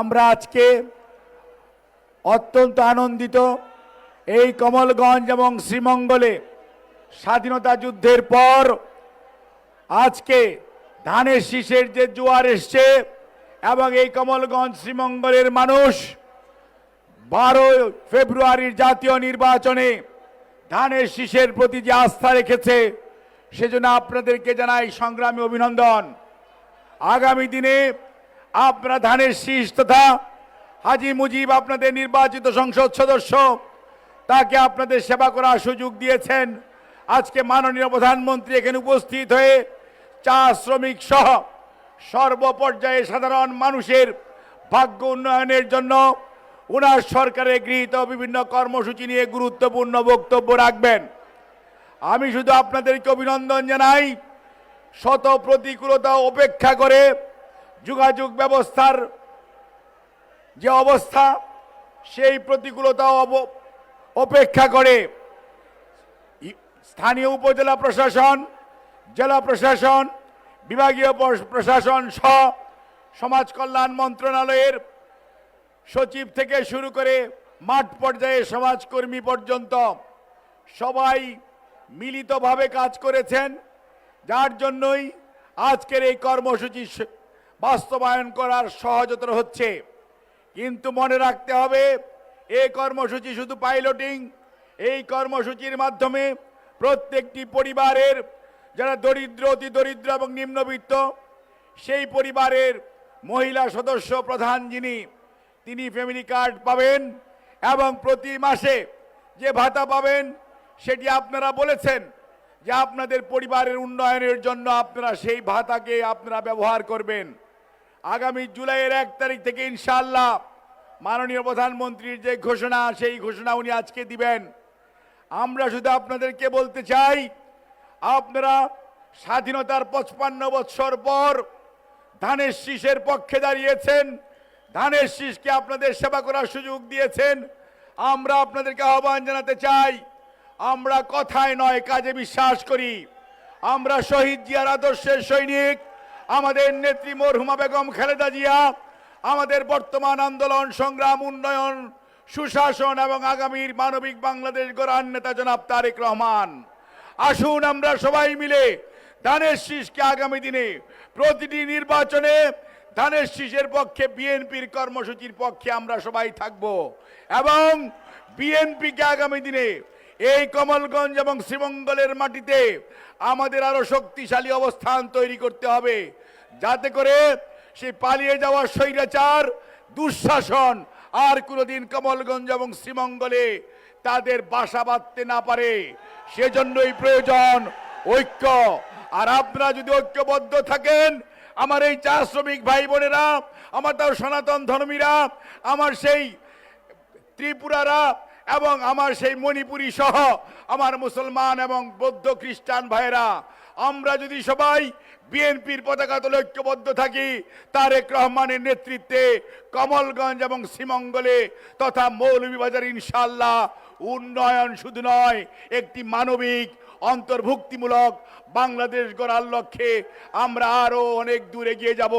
আমরা আজকে অত্যন্ত আনন্দিত। এই কমলগঞ্জ এবং শ্রীমঙ্গলে স্বাধীনতা যুদ্ধের পর আজকে ধানের শীষের যে জোয়ার এসছে এবং এই কমলগঞ্জ শ্রীমঙ্গলের মানুষ 12 ফেব্রুয়ারির জাতীয় নির্বাচনে ধানের শীষের প্রতি যে আস্থা রেখেছে সেজন্য আপনাদেরকে জানাই সংগ্রামী অভিনন্দন। আগামী দিনে আপনারা ধানের শীষ তথা হাজী মুজিব আপনাদের নির্বাচিত সংসদ সদস্য, তাকে আপনাদের সেবা করার সুযোগ দিয়েছেন। আজকে মাননীয় প্রধানমন্ত্রী এখানে উপস্থিত হয়ে চা শ্রমিক সহ সর্বপর্যায়ে সাধারণ মানুষের ভাগ্য উন্নয়নের জন্য ওনার সরকারে গৃহীত বিভিন্ন কর্মসূচি নিয়ে গুরুত্বপূর্ণ বক্তব্য রাখবেন। আমি শুধু আপনাদেরকে অভিনন্দন জানাই। শত প্রতিকূলতা উপেক্ষা করে যোগাযোগ ব্যবস্থার যে অবস্থা, সেই প্রতিকূলতা উপেক্ষা করে স্থানীয় উপজেলা প্রশাসন, জেলা প্রশাসন, বিভাগীয় প্রশাসন সহ সমাজ কল্যাণ মন্ত্রণালয়ের সচিব থেকে শুরু করে মাঠ পর্যায়ে সমাজকর্মী পর্যন্ত সবাই মিলিতভাবে কাজ করেছেন, যার জন্যই আজকের এই কর্মসূচি বাস্তবায়ন করার সহজতর হচ্ছে। কিন্তু মনে রাখতে হবে, এই কর্মসূচি শুধু পাইলটিং। এই কর্মসূচির মাধ্যমে প্রত্যেকটি পরিবারের যারা দরিদ্র, অতি দরিদ্র এবং নিম্নবিত্ত, সেই পরিবারের মহিলা সদস্য প্রধান তিনি ফ্যামিলি কার্ড পাবেন এবং প্রতি মাসে যে ভাতা পাবেন সেটি আপনারা বলেছেন যে আপনাদের পরিবারের উন্নয়নের জন্য আপনারা সেই ভাতাকে আপনারা ব্যবহার করবেন। আগামী জুলাইয়ের 1 তারিখ থেকে ইনশাআল্লাহ মাননীয় প্রধানমন্ত্রীর যে ঘোষণা, সেই ঘোষণা উনি আজকে দিবেন। আমরা শুধু আপনাদেরকে বলতে চাই, আপনারা স্বাধীনতার 55 বৎসর পর ধানের শীষের পক্ষে দাঁড়িয়েছেন, ধানের শীষকে আপনাদের সেবা করার সুযোগ দিয়েছেন। আমরা আপনাদেরকে আহ্বান জানাতে চাই, আমরা কথায় নয় কাজে বিশ্বাস করি। আমরা শহীদ জিয়ার আদর্শের সৈনিক। আমাদের নেত্রী মরহুমা বেগম খালেদা জিয়া আমাদের বর্তমান আন্দোলন, সংগ্রাম, উন্নয়ন, সুশাসন এবং আগামীর মানবিক বাংলাদেশ গড়ার নেতা জনাব তারেক রহমান। আসুন আমরা সবাই মিলে ধানের শীষকে আগামী দিনে প্রতিটি নির্বাচনে ধানের শীষের পক্ষে, বিএনপির কর্মসূচির পক্ষে আমরা সবাই থাকব এবং বিএনপিকে আগামী দিনে এই কমলগঞ্জ এবং শ্রীমঙ্গলের মাটিতে আমাদের আরো শক্তিশালী অবস্থান তৈরি করতে হবে, যাতে করে সেই পালিয়ে যাওয়া স্বৈরাচার, দুঃশাসন আর কোনোদিন কমলগঞ্জ এবং শ্রীমঙ্গলে তাদের বাসা বাঁধতে না পারে। সেজন্যই প্রয়োজন ঐক্য। আর আপনারা যদি ঐক্যবদ্ধ থাকেন, আমার এই চা শ্রমিক ভাই বোনেরা, আমার তাও সনাতন ধর্মীরা, আমার সেই ত্রিপুরারা এবং আমার সেই মণিপুরী সহ আমার মুসলমান এবং বৌদ্ধ খ্রিস্টান ভাইয়েরা, আমরা যদি সবাই বিএনপির পতাকা তলে ঐক্যবদ্ধ থাকি, তারেক রহমানের নেতৃত্বে কমলগঞ্জ এবং শ্রীমঙ্গলে তথা মৌলভীবাজার ইনশাআল্লাহ উন্নয়ন শুধু নয়, একটি মানবিক অন্তর্ভুক্তিমূলক বাংলাদেশ গড়ার লক্ষ্যে আমরা আরো অনেক দূর এগিয়ে যাব।